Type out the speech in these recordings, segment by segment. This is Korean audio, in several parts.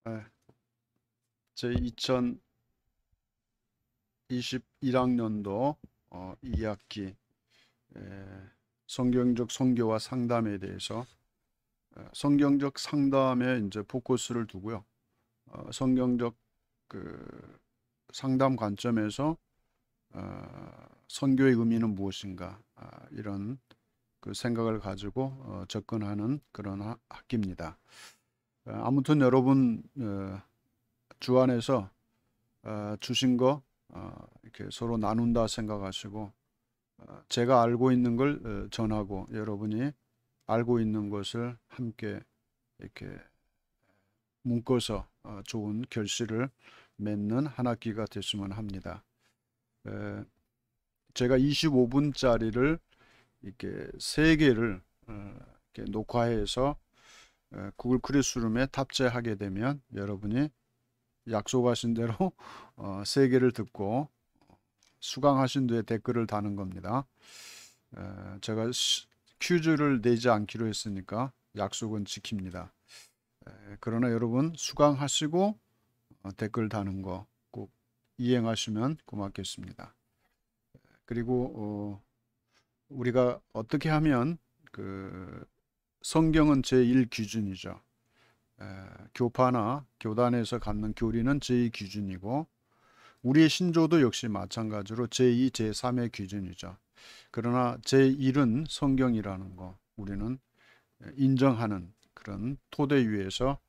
예, 제 2021학년도 2학기 성경적 선교와 상담에 대해서 성경적 상담에 이제 포커스를 두고요. 성경적 그 상담 관점에서 선교의 의미는 무엇인가 이런 그 생각을 가지고 접근하는 그런 학기입니다. 아무튼 여러분 주 안에서 주신 거 이렇게 서로 나눈다 생각하시고 제가 알고 있는 걸 전하고 여러분이 알고 있는 것을 함께 이렇게 묶어서 좋은 결실을 맺는 한 학기가 됐으면 합니다. 에, 제가 25분짜리를 이렇게 세 개를 이렇게 녹화해서 구글 클래스룸에 탑재하게 되면 여러분이 약속하신 대로 세 개를 듣고 수강하신 뒤에 댓글을 다는 겁니다. 제가 퀴즈를 내지 않기로 했으니까 약속은 지킵니다. 그러나 여러분 수강하시고 댓글 다는 거 꼭 이행하시면 고맙겠습니다. 그리고 우리가 어떻게 하면 그 성경은 제1 기준이죠. 교파나 교단에서 갖는 교리는 제2 기준이고 우리의 신조도 역시 마찬가지로 제2, 제3의 기준이죠. 그러나 제1은 성경이라는 거 우리는 인정하는 그런 토대 위에서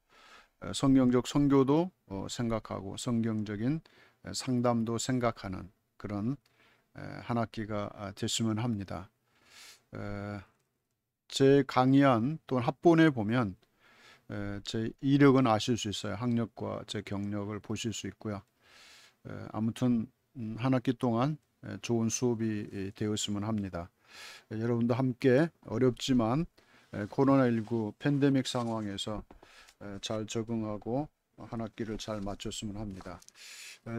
성경적 선교도 생각하고 성경적인 상담도 생각하는 그런 한 학기가 됐으면 합니다. 제 강의안 또는 합본에 보면 제 이력은 아실 수 있어요. 학력과 제 경력을 보실 수 있고요. 아무튼 한 학기 동안 좋은 수업이 되었으면 합니다. 여러분도 함께 어렵지만 코로나19 팬데믹 상황에서 잘 적응하고 한 학기를 잘 마쳤으면 합니다.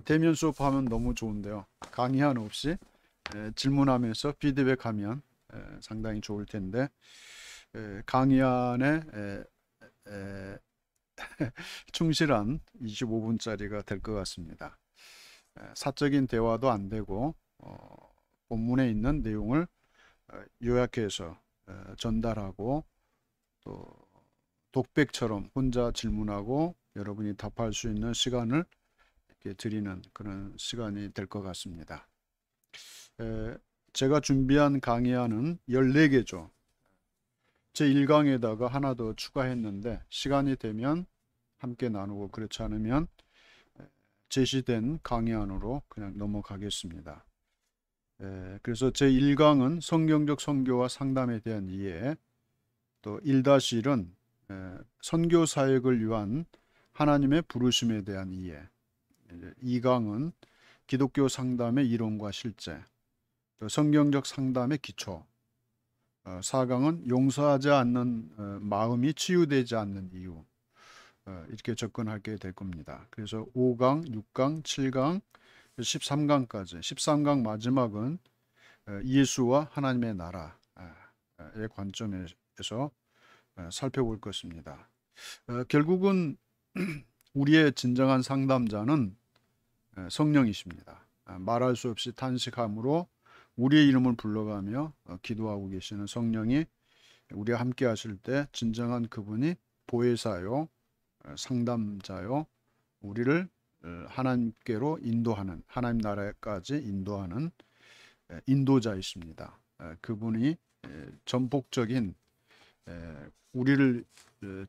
대면 수업하면 너무 좋은데요. 강의안 없이 질문하면서 피드백하면 상당히 좋을 텐데 강의안에 충실한 25분짜리가 될 것 같습니다. 사적인 대화도 안 되고 본문에 있는 내용을 요약해서 전달하고 또 독백처럼 혼자 질문하고 여러분이 답할 수 있는 시간을 이렇게 드리는 그런 시간이 될 것 같습니다. 제가 준비한 강의안은 14개죠. 제 1강에다가 하나 더 추가했는데 시간이 되면 함께 나누고 그렇지 않으면 제시된 강의안으로 그냥 넘어가겠습니다. 그래서 제 1강은 성경적 선교와 상담에 대한 이해, 또 1-1은 선교 사역을 위한 하나님의 부르심에 대한 이해, 2강은 기독교 상담의 이론과 실제, 또 성경적 상담의 기초, 4강은 용서하지 않는 마음이 치유되지 않는 이유, 이렇게 접근하게 될 겁니다. 그래서 5강, 6강, 7강, 13강까지 13강 마지막은 예수와 하나님의 나라의 관점에서 살펴볼 것입니다. 결국은 우리의 진정한 상담자는 성령이십니다. 말할 수 없이 탄식함으로 우리의 이름을 불러가며 기도하고 계시는 성령이 우리와 함께 하실 때 진정한 그분이 보혜사요, 상담자요, 우리를 하나님께로 인도하는 하나님 나라까지 인도하는 인도자이십니다. 그분이 전폭적인 우리를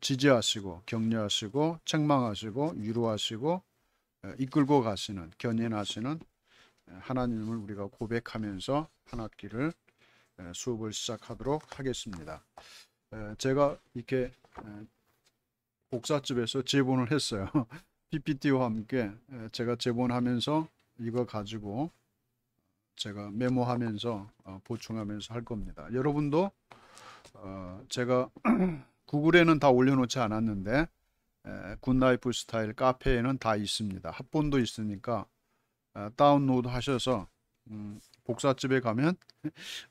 지지하시고 격려하시고 책망하시고 위로하시고 이끌고 가시는 견인하시는 하나님을 우리가 고백하면서 한 학기를 수업을 시작하도록 하겠습니다. 제가 이렇게 복사집에서 제본을 했어요. PPT와 함께 제가 제본하면서 이거 가지고 제가 메모하면서 보충하면서 할 겁니다. 여러분도 제가 구글에는 다 올려놓지 않았는데 굿라이프 스타일 카페에는 다 있습니다. 합본도 있으니까 다운로드 하셔서 복사집에 가면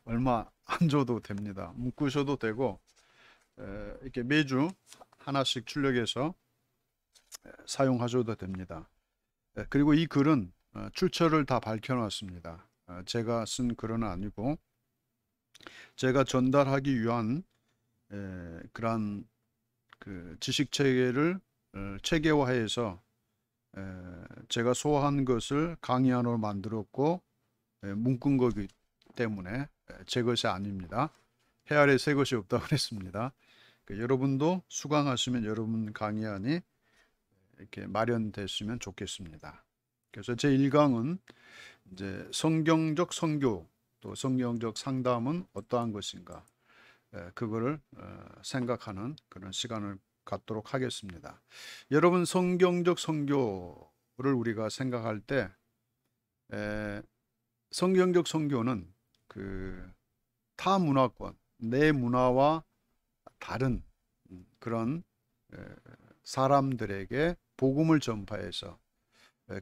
얼마 안 줘도 됩니다. 묶으셔도 되고 이렇게 매주 하나씩 출력해서 사용하셔도 됩니다. 그리고 이 글은 출처를 다 밝혀놨습니다. 제가 쓴 글은 아니고 제가 전달하기 위한 그러한 그 지식 체계를 체계화해서 제가 소화한 것을 강의 안으로 만들었고 묶은 거기 때문에 제 것이 아닙니다. 해 아래 새 것이 없다고 그랬습니다. 여러분도 수강하시면 여러분 강의안이 이렇게 마련됐으면 좋겠습니다. 그래서 제 1강은 이제 성경적 선교 또 성경적 상담은 어떠한 것인가, 그거를 생각하는 그런 시간을 갖도록 하겠습니다. 여러분, 성경적 선교를 우리가 생각할 때 성경적 선교는 그 타 문화권, 내 문화와 다른 그런 사람들에게 복음을 전파해서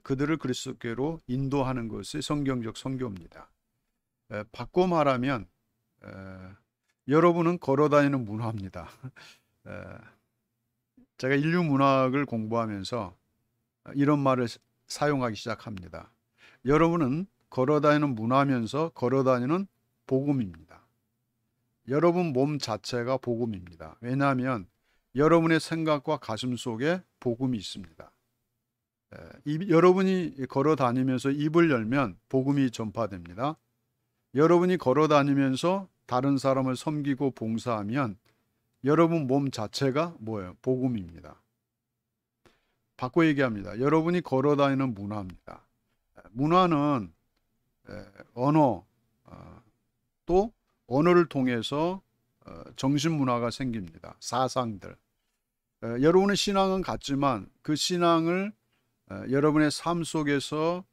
그들을 그리스도께로 인도하는 것이 성경적 선교입니다. 바꿔 말하면 여러분은 걸어다니는 문화입니다. 제가 인류 문학을 공부하면서 이런 말을 사용하기 시작합니다. 여러분은 걸어다니는 문화면서 걸어다니는 복음입니다. 여러분 몸 자체가 복음입니다. 왜냐하면 여러분의 생각과 가슴 속에 복음이 있습니다. 여러분이 걸어 다니면서 입을 열면 복음이 전파됩니다. 여러분이 걸어 다니면서 다른 사람을 섬기고 봉사하면 여러분 몸 자체가 뭐예요? 복음입니다. 바꿔 얘기합니다. 여러분이 걸어 다니는 문화입니다. 문화는 언어, 또 언어를 통해서 정신문화가 생깁니다. 사상들. 여러분의 신앙은 같지만 그 신앙을 여러분의 삶 속에서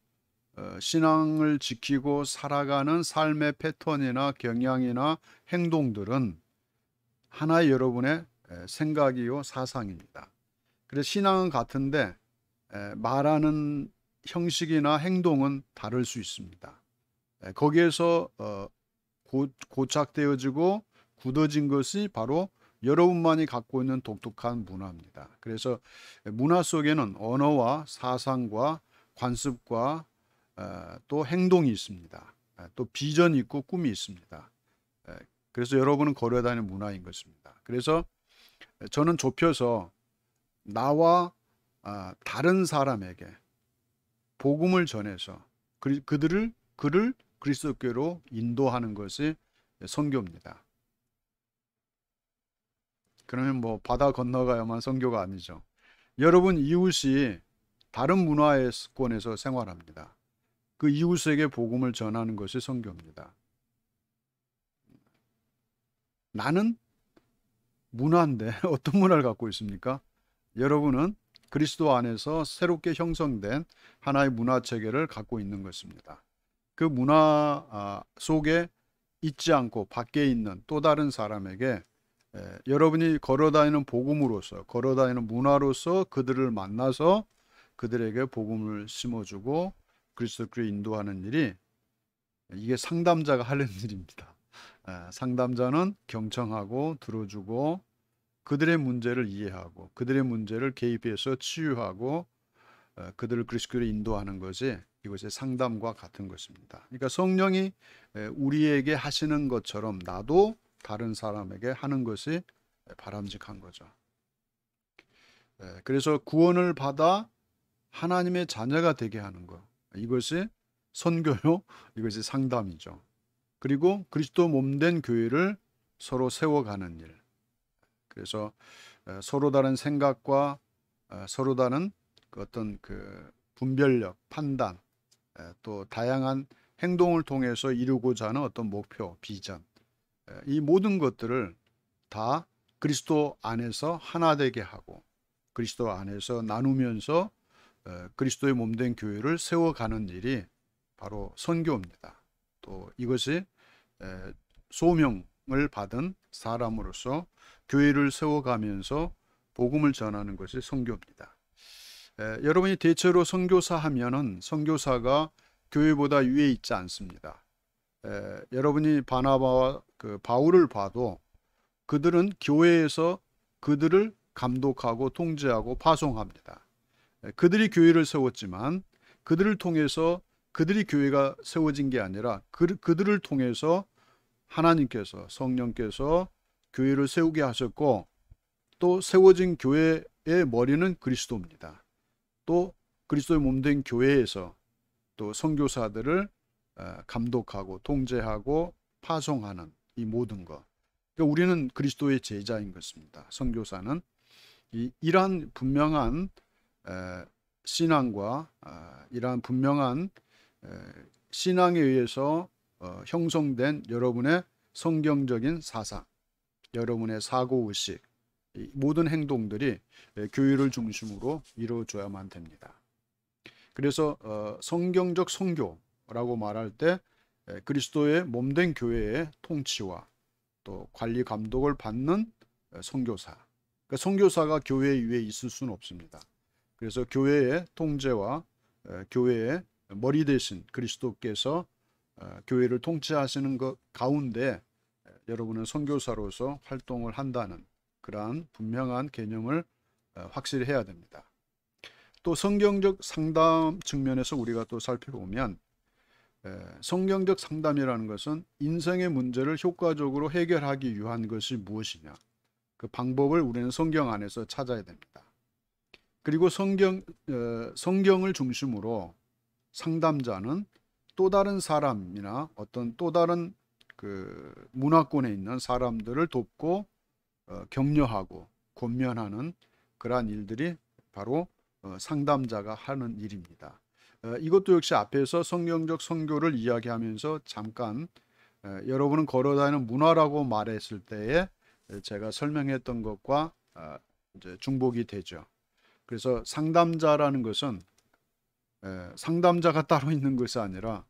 신앙을 지키고 살아가는 삶의 패턴이나 경향이나 행동들은 하나의 여러분의 생각이요 사상입니다. 그래서 신앙은 같은데 말하는 형식이나 행동은 다를 수 있습니다. 거기에서 고착되어지고 굳어진 것이 바로 여러분만이 갖고 있는 독특한 문화입니다. 그래서 문화 속에는 언어와 사상과 관습과 또 행동이 있습니다. 또 비전이 있고 꿈이 있습니다. 그래서 여러분은 걸어다니는 문화인 것입니다. 그래서 저는 좁혀서 나와 다른 사람에게 복음을 전해서 그를 그리스도께로 인도하는 것이 선교입니다. 그러면 뭐 바다 건너가야만 선교가 아니죠. 여러분 이웃이 다른 문화권에서 생활합니다. 그 이웃에게 복음을 전하는 것이 선교입니다. 나는 문화인데 어떤 문화를 갖고 있습니까? 여러분은 그리스도 안에서 새롭게 형성된 하나의 문화 체계를 갖고 있는 것입니다. 그 문화 속에 있지 않고 밖에 있는 또 다른 사람에게 여러분이 걸어다니는 복음으로서, 걸어다니는 문화로서 그들을 만나서 그들에게 복음을 심어주고 그리스도께로 인도하는 일이, 이게 상담자가 하는 일입니다. 상담자는 경청하고 들어주고 그들의 문제를 이해하고 그들의 문제를 개입해서 치유하고 그들을 그리스도께로 인도하는 것이 이것이 상담과 같은 것입니다. 그러니까 성령이 우리에게 하시는 것처럼 나도 다른 사람에게 하는 것이 바람직한 거죠. 그래서 구원을 받아 하나님의 자녀가 되게 하는 것, 이것이 선교요, 이것이 상담이죠. 그리고 그리스도 몸된 교회를 서로 세워가는 일. 그래서 서로 다른 생각과 서로 다른 어떤 그 분별력, 판단, 또 다양한 행동을 통해서 이루고자 하는 어떤 목표, 비전, 이 모든 것들을 다 그리스도 안에서 하나 되게 하고 그리스도 안에서 나누면서 그리스도의 몸된 교회를 세워가는 일이 바로 선교입니다. 또 이것이 소명을 받은 사람으로서 교회를 세워가면서 복음을 전하는 것이 선교입니다. 여러분이 대체로 선교사 하면은 선교사가 교회보다 위에 있지 않습니다. 여러분이 바나바와 그 바울을 봐도 그들은 교회에서 그들을 감독하고 통제하고 파송합니다. 그들이 교회를 세웠지만 그들을 통해서 그들이 교회가 세워진 게 아니라 그들을 통해서 하나님께서 성령께서 교회를 세우게 하셨고, 또 세워진 교회의 머리는 그리스도입니다. 또 그리스도의 몸된 교회에서 또 선교사들을 감독하고 통제하고 파송하는 이 모든 것. 그러니까 우리는 그리스도의 제자인 것입니다. 선교사는 이러한 분명한 신앙과 이러한 분명한 신앙에 의해서 형성된 여러분의 성경적인 사상, 여러분의 사고의식, 이 모든 행동들이 교회를 중심으로 이루어져야만 됩니다. 그래서 성경적 선교라고 말할 때 그리스도의 몸된 교회의 통치와 또 관리 감독을 받는 선교사, 그러니까 선교사가 교회 위에 있을 수는 없습니다. 그래서 교회의 통제와 교회의 머리 대신 그리스도께서 교회를 통치하시는 것 가운데 여러분은 선교사로서 활동을 한다는 그러한 분명한 개념을 확실히 해야 됩니다. 또 성경적 상담 측면에서 우리가 또 살펴보면 성경적 상담이라는 것은 인생의 문제를 효과적으로 해결하기 위한 것이 무엇이냐, 그 방법을 우리는 성경 안에서 찾아야 됩니다. 그리고 성경을 중심으로 상담자는 또 다른 사람이나 어떤 또 다른 그 문화권에 있는 사람들을 돕고 격려하고 권면하는 그러한 일들이 바로 상담자가 하는 일입니다. 이것도 역시 앞에서 성경적 선교를 이야기하면서 잠깐 여러분은 걸어다니는 문화라고 말했을 때에 제가 설명했던 것과 이제 중복이 되죠. 그래서 상담자라는 것은 상담자가 따로 있는 것이 아니라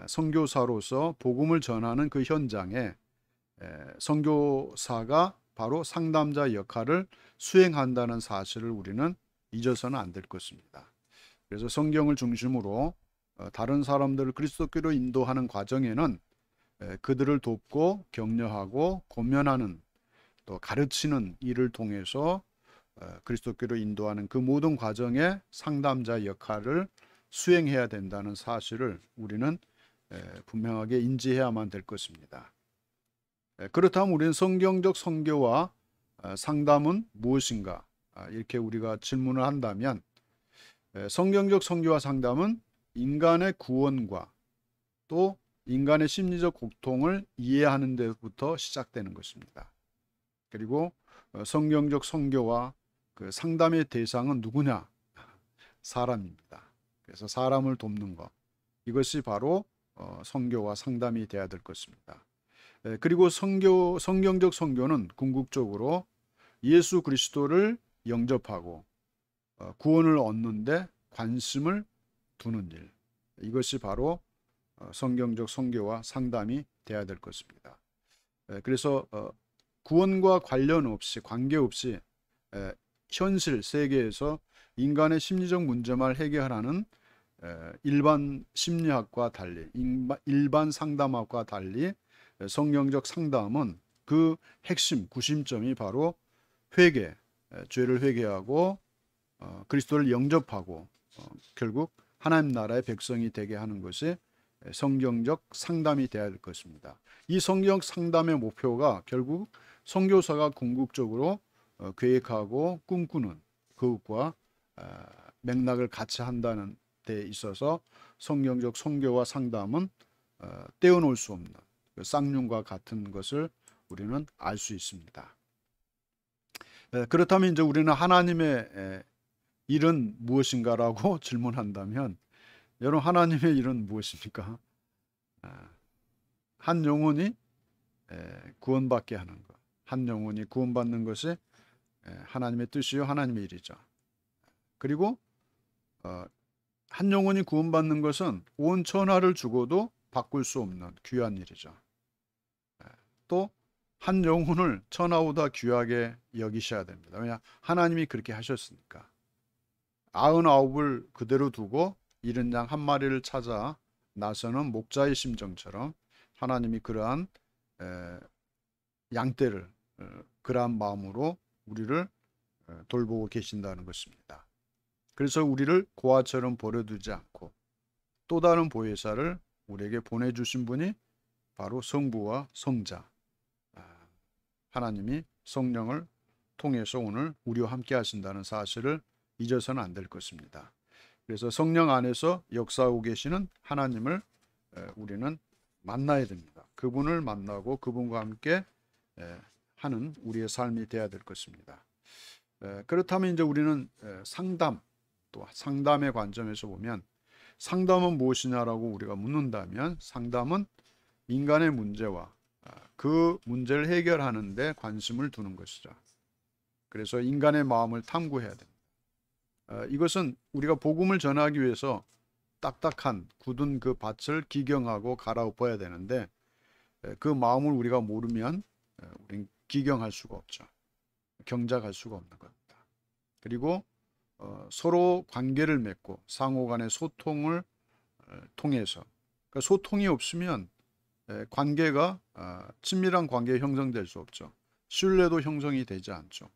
선교사로서 복음을 전하는 그 현장에 선교사가 바로 상담자 역할을 수행한다는 사실을 우리는 잊어서는 안 될 것입니다. 그래서 성경을 중심으로 다른 사람들을 그리스도께로 인도하는 과정에는 그들을 돕고 격려하고 권면하는 또 가르치는 일을 통해서 그리스도께로 인도하는 그 모든 과정에 상담자 역할을 수행해야 된다는 사실을 우리는 분명하게 인지해야만 될 것입니다. 그렇다면 우리는 성경적 선교와 상담은 무엇인가? 이렇게 우리가 질문을 한다면 성경적 선교와 상담은 인간의 구원과 또 인간의 심리적 고통을 이해하는 데부터 시작되는 것입니다. 그리고 성경적 선교와 그 상담의 대상은 누구냐? 사람입니다. 그래서 사람을 돕는 것, 이것이 바로 선교와 상담이 되어야 될 것입니다. 그리고 성경적 선교는 궁극적으로 예수 그리스도를 영접하고 구원을 얻는데 관심을 두는 일, 이것이 바로 성경적 선교와 상담이 되어야 될 것입니다. 그래서 구원과 관련 없이 관계없이 현실 세계에서 인간의 심리적 문제만 해결하는 일반 심리학과 달리, 일반 상담학과 달리 성경적 상담은 그 핵심 구심점이 바로 회개, 죄를 회개하고 그리스도를 영접하고 결국 하나님 나라의 백성이 되게 하는 것이 성경적 상담이 되어야 할 것입니다. 이 성경 상담의 목표가 결국 선교사가 궁극적으로 계획하고 꿈꾸는 그것과 맥락을 같이 한다는 데 있어서 성경적 선교와 상담은 떼어놓을 수 없는 쌍용과 같은 것을 우리는 알 수 있습니다. 그렇다면 이제 우리는 하나님의 일은 무엇인가라고 질문한다면, 여러분 하나님의 일은 무엇입니까? 한 영혼이 구원받게 하는 것, 한 영혼이 구원받는 것이 하나님의 뜻이요 하나님의 일이죠. 그리고 한 영혼이 구원받는 것은 온 천하를 주고도 바꿀 수 없는 귀한 일이죠. 또 한 영혼을 천하보다 귀하게 여기셔야 됩니다. 왜냐? 하나님이 그렇게 하셨으니까. 99을 그대로 두고 잃은 양 한 마리를 찾아 나서는 목자의 심정처럼 하나님이 그러한 양떼를 그러한 마음으로 우리를 돌보고 계신다는 것입니다. 그래서 우리를 고아처럼 버려두지 않고 또 다른 보혜사를 우리에게 보내주신 분이 바로 성부와 성자, 하나님이 성령을 통해서 오늘 우리와 함께 하신다는 사실을 잊어서는 안 될 것입니다. 그래서 성령 안에서 역사하고 계시는 하나님을 우리는 만나야 됩니다. 그분을 만나고 그분과 함께 하는 우리의 삶이 되어야 될 것입니다. 그렇다면 이제 우리는 상담, 또 상담의 관점에서 보면 상담은 무엇이냐라고 우리가 묻는다면 상담은 인간의 문제와 그 문제를 해결하는 데 관심을 두는 것이죠. 그래서 인간의 마음을 탐구해야 됩니다. 이것은 우리가 복음을 전하기 위해서 딱딱한 굳은 그 밭을 기경하고 갈아엎어야 되는데 그 마음을 우리가 모르면 우리는 기경할 수가 없죠. 경작할 수가 없는 겁니다. 그리고 서로 관계를 맺고 상호 간의 소통을 통해서, 그러니까 소통이 없으면 관계가 친밀한 관계 형성될 수 없죠. 신뢰도 형성이 되지 않죠.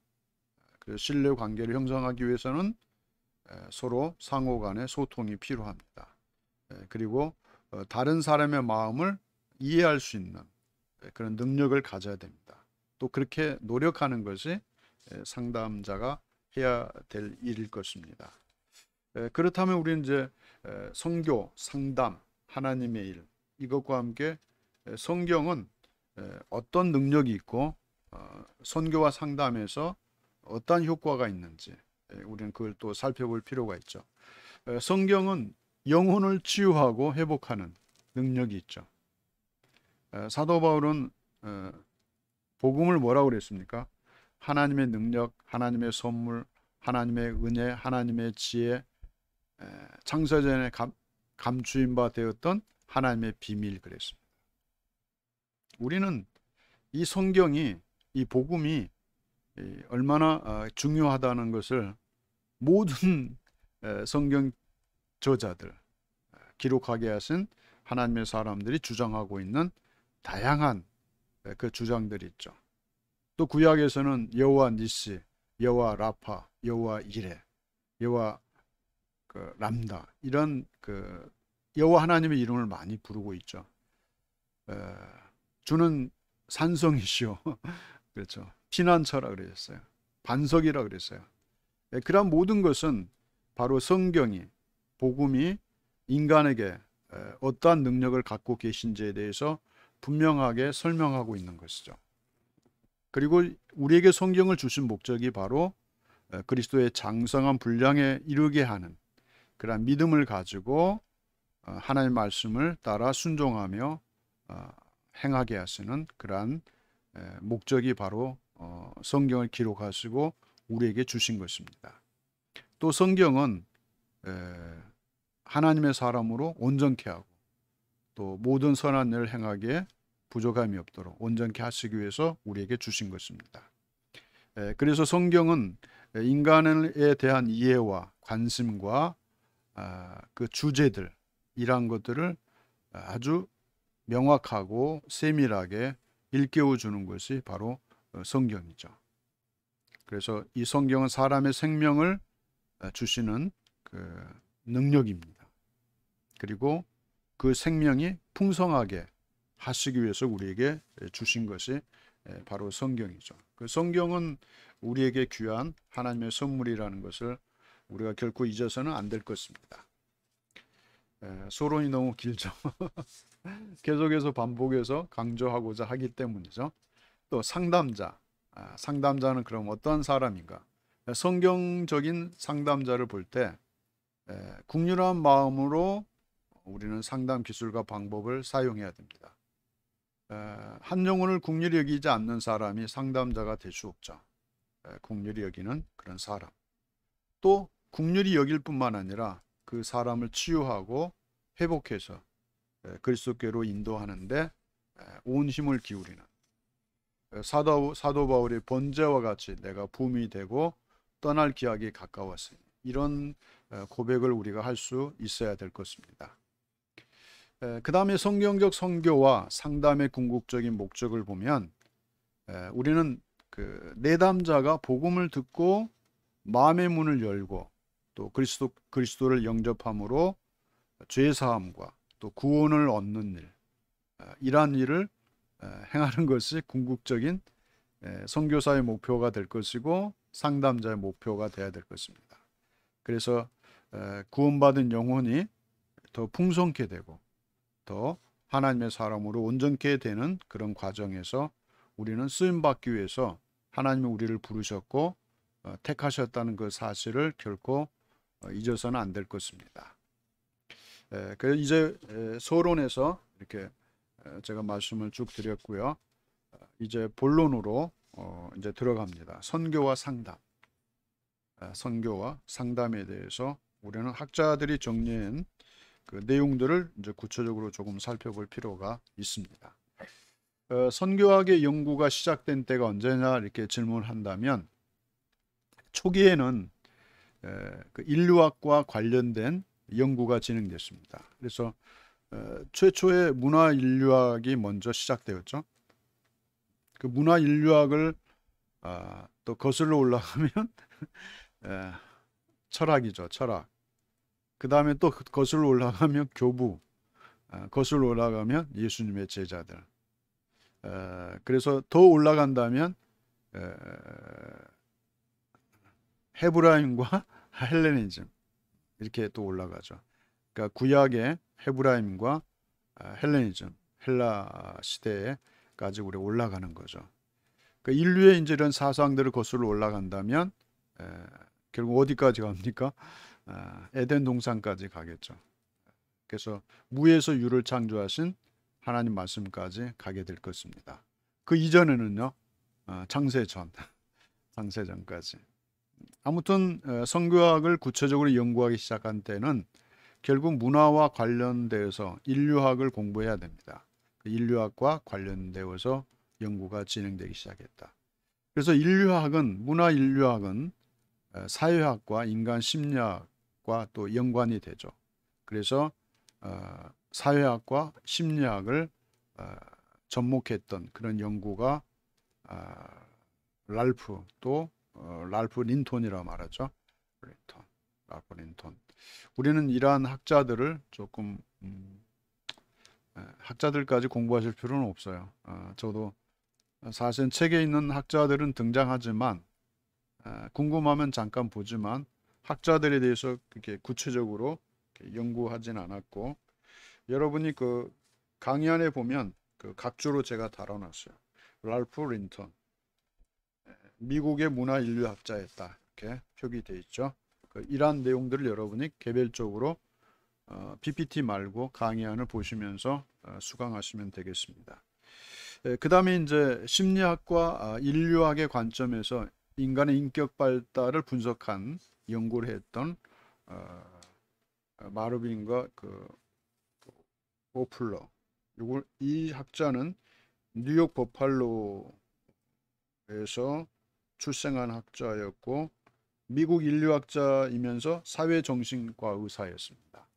그래서 신뢰 관계를 형성하기 위해서는 서로 상호 간의 소통이 필요합니다. 그리고 다른 사람의 마음을 이해할 수 있는 그런 능력을 가져야 됩니다. 또 그렇게 노력하는 것이 상담자가 해야 될 일일 것입니다. 그렇다면 우리는 이제 선교, 상담, 하나님의 일, 이것과 함께 성경은 어떤 능력이 있고 선교와 상담에서 어떤 효과가 있는지 우리는 그걸 또 살펴볼 필요가 있죠. 성경은 영혼을 치유하고 회복하는 능력이 있죠. 사도 바울은 복음을 뭐라고 그랬습니까? 하나님의 능력, 하나님의 선물, 하나님의 은혜, 하나님의 지혜, 창세전에 감추인 바 되었던 하나님의 비밀 그랬습니다. 우리는 이 성경이, 이 복음이 얼마나 중요하다는 것을 모든 성경 저자들, 기록하게 하신 하나님의 사람들이 주장하고 있는 다양한 그 주장들이 있죠. 또 구약에서는 여호와 니시, 여호와 라파, 여호와 이레, 여호와 그 람다, 이런 그 여호와 하나님의 이름을 많이 부르고 있죠. 주는 산성이시오. 그렇죠. 피난처라 그랬어요. 반석이라 그랬어요. 그런 모든 것은 바로 성경이, 복음이 인간에게 어떠한 능력을 갖고 계신지에 대해서 분명하게 설명하고 있는 것이죠. 그리고 우리에게 성경을 주신 목적이 바로 그리스도의 장성한 분량에 이르게 하는 그런 믿음을 가지고 하나님의 말씀을 따라 순종하며 행하게 하시는 그러한 목적이 바로 성경을 기록하시고 우리에게 주신 것입니다. 또 성경은 하나님의 사람으로 온전케 하고 또 모든 선한 일을 행하기에 부족함이 없도록 온전케 하시기 위해서 우리에게 주신 것입니다. 그래서 성경은 인간에 대한 이해와 관심과 그 주제들, 이러한 것들을 아주 명확하고 세밀하게 일깨워 주는 것이 바로 성경이죠. 그래서 이 성경은 사람의 생명을 주시는 그 능력입니다. 그리고 그 생명이 풍성하게 하시기 위해서 우리에게 주신 것이 바로 성경이죠. 그 성경은 우리에게 귀한 하나님의 선물이라는 것을 우리가 결코 잊어서는 안 될 것입니다. 소론이 너무 길죠. 계속해서 반복해서 강조하고자 하기 때문이죠. 또 상담자, 상담자는 그럼 어떤 사람인가? 성경적인 상담자를 볼 때 국률한 마음으로 우리는 상담 기술과 방법을 사용해야 됩니다. 한 영혼을 국률이 여기지 않는 사람이 상담자가 될 수 없죠. 국률이 여기는 그런 사람. 또 국률이 여길 뿐만 아니라 그 사람을 치유하고 회복해서 그리스도께로 인도하는데 온 힘을 기울이는 사도 바울의 번제와 같이 내가 붐이 되고 떠날 기약이 가까웠으니, 이런 고백을 우리가 할 수 있어야 될 것입니다. 그 다음에 성경적 선교와 상담의 궁극적인 목적을 보면 우리는 그 내담자가 복음을 듣고 마음의 문을 열고 또 그리스도를 영접함으로 죄 사함과 또 구원을 얻는 일, 이러한 일을 행하는 것이 궁극적인 선교사의 목표가 될 것이고 상담자의 목표가 되어야 될 것입니다. 그래서 구원받은 영혼이 더 풍성케 되고 더 하나님의 사람으로 온전케 되는 그런 과정에서 우리는 쓰임받기 위해서 하나님이 우리를 부르셨고 택하셨다는 그 사실을 결코 잊어서는 안 될 것입니다. 그래서 이제 서론에서 이렇게 제가 말씀을 쭉 드렸고요. 이제 본론으로 이제 들어갑니다. 선교와 상담. 선교와 상담에 대해서 우리는 학자들이 정리한 그 내용들을 이제 구체적으로 조금 살펴볼 필요가 있습니다. 선교학의 연구가 시작된 때가 언제냐 이렇게 질문한다면 초기에는 그 인류학과 관련된 연구가 진행됐습니다. 그래서 최초의 문화 인류학이 먼저 시작되었죠. 그 문화 인류학을 또 거슬러 올라가면 철학이죠. 철학. 그 다음에 또 거슬러 올라가면 교부, 거슬러 올라가면 예수님의 제자들. 그래서 더 올라간다면 헤브라임과 헬레니즘 이렇게 또 올라가죠. 그러니까 구약의 헤브라임과 헬레니즘, 헬라 시대에까지 우리 올라가는 거죠. 그러니까 인류의 이제 이런 사상들을 거슬러 올라간다면 결국 어디까지 갑니까? 에덴 동산까지 가겠죠. 그래서 무에서 유를 창조하신 하나님 말씀까지 가게 될 것입니다. 그 이전에는요, 창세전, 창세전까지. 아무튼 선교학을 구체적으로 연구하기 시작한 때는 결국 문화와 관련되어서 인류학을 공부해야 됩니다. 인류학과 관련되어서 연구가 진행되기 시작했다. 그래서 인류학은 문화 인류학은 사회학과 인간 심리학과 또 연관이 되죠. 그래서 사회학과 심리학을 접목했던 그런 연구가 랄프 또 랄프 린톤이라고 말하죠. 랄프 린톤. 우리는 이러한 학자들을 조금 학자들까지 공부하실 필요는 없어요. 저도 사실 책에 있는 학자들은 등장하지만 궁금하면 잠깐 보지만 학자들에 대해서 그렇게 구체적으로 연구하진 않았고 여러분이 그 강의 안에 보면 그 각주로 제가 달아놨어요. 랄프 린턴 미국의 문화 인류학자였다 이렇게 표기되어 있죠. 이러한 내용들을 여러분이 개별적으로 PPT 말고 강의안을 보시면서 수강하시면 되겠습니다. 그 다음에 이제 심리학과 인류학의 관점에서 인간의 인격 발달을 분석한 연구를 했던 마르빈과 그 오플러 이 학자는 뉴욕 버팔로에서 출생한 학자였고 미국 인류학자이면서 사회정신과 의사였습니다.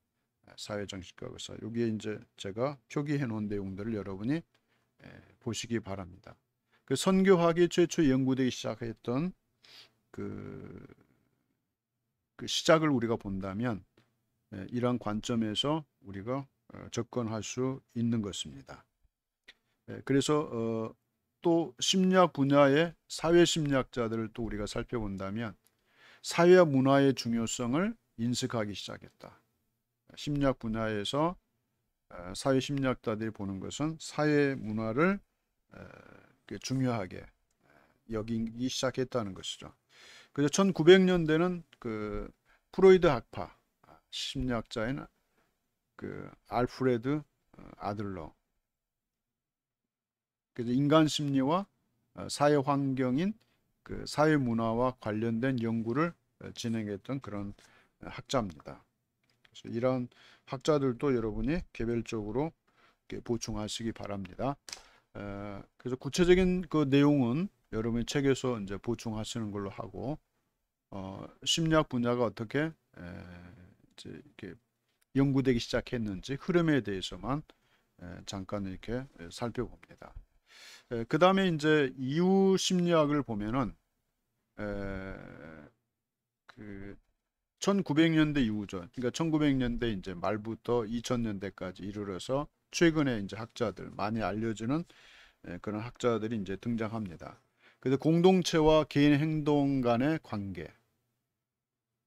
사회정신과 의사. 여기에 이제 제가 표기해 놓은 내용들을 여러분이 보시기 바랍니다. 그 선교학이 최초 연구되기 시작했던 그 시작을 우리가 본다면 이러한 관점에서 우리가 접근할 수 있는 것입니다. 그래서 또 심리학 분야의 사회심리학자들을 또 우리가 살펴본다면 사회와 문화의 중요성을 인식하기 시작했다. 심리학 분야에서 사회심리학자들이 보는 것은 사회 문화를 중요하게 여기기 시작했다는 것이죠. 그래서 1900년대는 그 프로이드 학파 심리학자인 그 알프레드 아들러 그래서 인간 심리와 사회 환경인 그 사회 문화와 관련된 연구를 진행했던 그런 학자입니다. 그래서 이런 학자들도 여러분이 개별적으로 보충하시기 바랍니다. 그래서 구체적인 그 내용은 여러분이 책에서 이제 보충하시는 걸로 하고 심리학 분야가 어떻게 이제 이렇게 연구되기 시작했는지 흐름에 대해서만 잠깐 이렇게 살펴봅니다. 그 다음에 이제 이후 심리학을 보면은 그 1900년대 이후죠. 그러니까 1900년대 이제 말부터 2000년대까지 이르러서 최근에 이제 학자들 많이 알려지는 그런 학자들이 이제 등장합니다. 그래서 공동체와 개인 행동 간의 관계.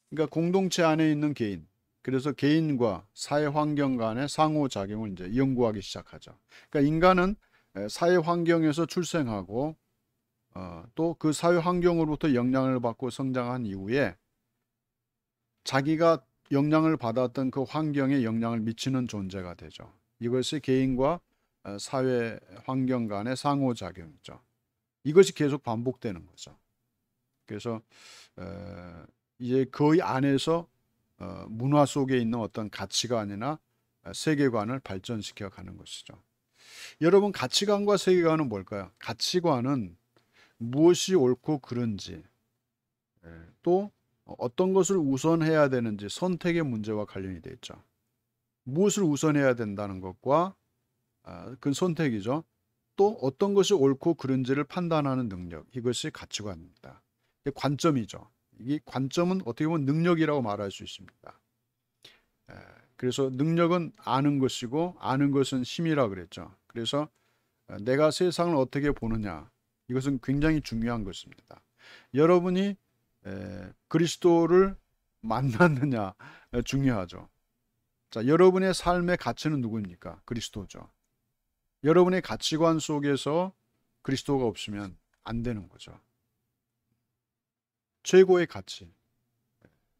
그러니까 공동체 안에 있는 개인. 그래서 개인과 사회 환경 간의 상호작용을 이제 연구하기 시작하죠. 그러니까 인간은 사회 환경에서 출생하고 또 그 사회 환경으로부터 영향을 받고 성장한 이후에 자기가 영향을 받았던 그 환경에 영향을 미치는 존재가 되죠. 이것이 개인과 사회 환경 간의 상호작용이죠. 이것이 계속 반복되는 거죠. 그래서 이제 그 안에서 문화 속에 있는 어떤 가치관이나 세계관을 발전시켜 가는 것이죠. 여러분, 가치관과 세계관은 뭘까요? 가치관은 무엇이 옳고 그른지, 또 어떤 것을 우선해야 되는지 선택의 문제와 관련이 되어 있죠. 무엇을 우선해야 된다는 것과 그 선택이죠. 또 어떤 것이 옳고 그른지를 판단하는 능력, 이것이 가치관입니다. 관점이죠. 이 관점은 어떻게 보면 능력이라고 말할 수 있습니다. 그래서 능력은 아는 것이고 아는 것은 힘이라고 그랬죠. 그래서 내가 세상을 어떻게 보느냐, 이것은 굉장히 중요한 것입니다. 여러분이 그리스도를 만났느냐 중요하죠. 자, 여러분의 삶의 가치는 누구입니까? 그리스도죠. 여러분의 가치관 속에서 그리스도가 없으면 안 되는 거죠. 최고의 가치.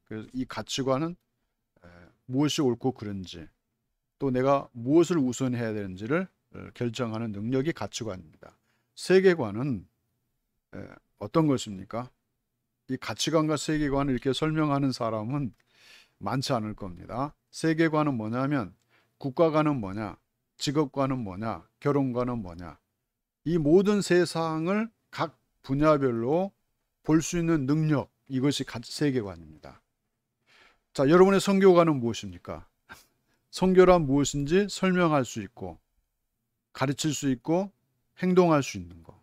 그래서 이 가치관은 무엇이 옳고 그른지, 또 내가 무엇을 우선해야 되는지를 결정하는 능력이 가치관입니다. 세계관은 어떤 것입니까? 이 가치관과 세계관을 이렇게 설명하는 사람은 많지 않을 겁니다. 세계관은 뭐냐면 국가관은 뭐냐, 직업관은 뭐냐, 결혼관은 뭐냐, 이 모든 세상을 각 분야별로 볼 수 있는 능력, 이것이 세계관입니다. 자, 여러분의 선교관은 무엇입니까? 선교란 무엇인지 설명할 수 있고 가르칠 수 있고 행동할 수 있는 것,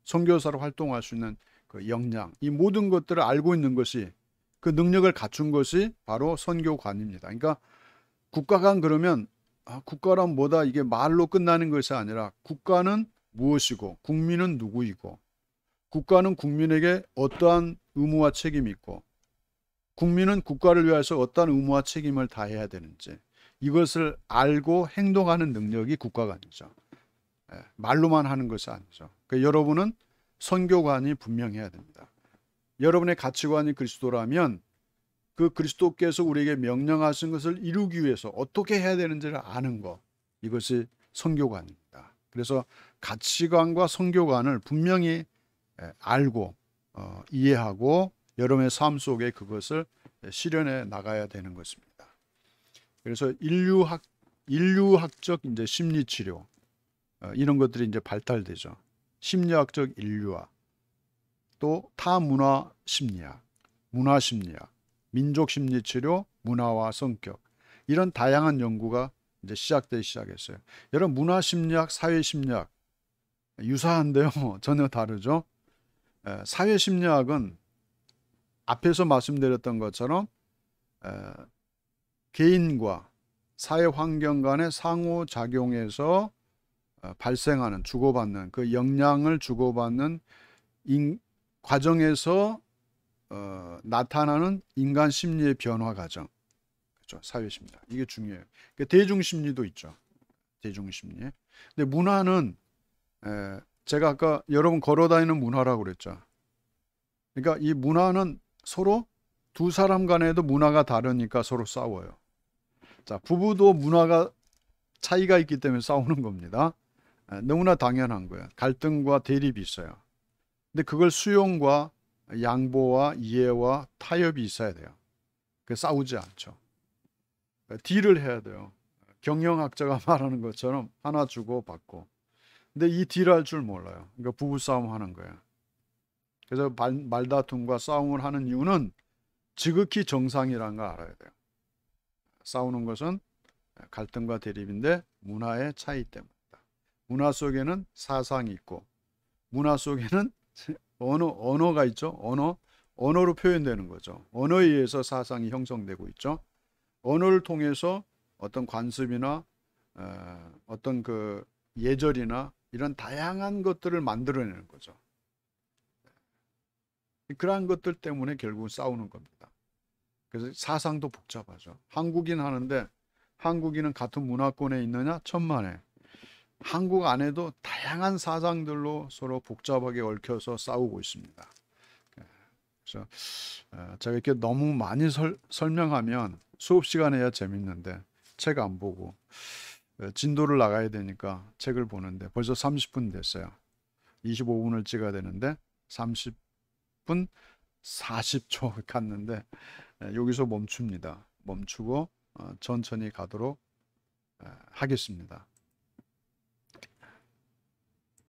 선교사로 활동할 수 있는 그 역량, 이 모든 것들을 알고 있는 것이, 그 능력을 갖춘 것이 바로 선교관입니다. 그러니까 국가관 그러면 국가란 뭐다, 이게 말로 끝나는 것이 아니라 국가는 무엇이고 국민은 누구이고 국가는 국민에게 어떠한 의무와 책임이 있고 국민은 국가를 위해서 어떠한 의무와 책임을 다해야 되는지, 이것을 알고 행동하는 능력이 국가관이죠. 말로만 하는 것이 아니죠. 그러니까 여러분은 선교관이 분명해야 됩니다. 여러분의 가치관이 그리스도라면 그 그리스도께서 우리에게 명령하신 것을 이루기 위해서 어떻게 해야 되는지를 아는 것, 이것이 선교관입니다. 그래서 가치관과 선교관을 분명히 알고 이해하고 여러분의 삶 속에 그것을 실현해 나가야 되는 것입니다. 그래서 인류학적 이제 심리 치료, 이런 것들이 이제 발달되죠. 심리학적 인류화, 또 타문화 심리학, 문화 심리학, 민족 심리 치료, 문화와 성격, 이런 다양한 연구가 이제 시작되기 시작했어요. 여러분, 문화 심리학, 사회 심리학 유사한데요, 전혀 다르죠. 사회 심리학은 앞에서 말씀드렸던 것처럼 개인과 사회 환경 간의 상호작용에서 발생하는, 주고받는, 그 영향을 주고받는 과정에서 나타나는 인간 심리의 변화 과정, 그렇죠? 사회 심리학, 이게 중요해요. 대중 심리도 있죠. 대중 심리. 근데 문화는 제가 아까 여러분 걸어다니는 문화라고 그랬죠. 그러니까 이 문화는 서로 두 사람 간에도 문화가 다르니까 서로 싸워요. 자, 부부도 문화가 차이가 있기 때문에 싸우는 겁니다. 너무나 당연한 거예요. 갈등과 대립이 있어요. 근데 그걸 수용과 양보와 이해와 타협이 있어야 돼요. 싸우지 않죠. 딜을 해야 돼요. 경영학자가 말하는 것처럼 하나 주고 받고. 근데 이 딜할 줄 몰라요. 그러니까 부부싸움 하는 거예요. 그래서 말다툼과 싸움을 하는 이유는 지극히 정상이라는 걸 알아야 돼요. 싸우는 것은 갈등과 대립인데 문화의 차이 때문이다. 문화 속에는 사상이 있고 문화 속에는 언어가 있죠. 언어로 표현되는 거죠. 언어에 의해서 사상이 형성되고 있죠. 언어를 통해서 어떤 관습이나 어떤 그 예절이나 이런 다양한 것들을 만들어내는 거죠. 그러한 것들 때문에 결국 싸우는 겁니다. 그래서 사상도 복잡하죠. 한국인 하는데 한국인은 같은 문화권에 있느냐? 천만에. 한국 안에도 다양한 사상들로 서로 복잡하게 얽혀서 싸우고 있습니다. 그래서 제가 이렇게 너무 많이 설명하면 수업 시간에야 재밌는데 책 안 보고 진도를 나가야 되니까 책을 보는데 벌써 30분 됐어요. 25분을 찍어야 되는데 30분 40초 갔는데 여기서 멈춥니다. 멈추고 천천히 가도록 하겠습니다.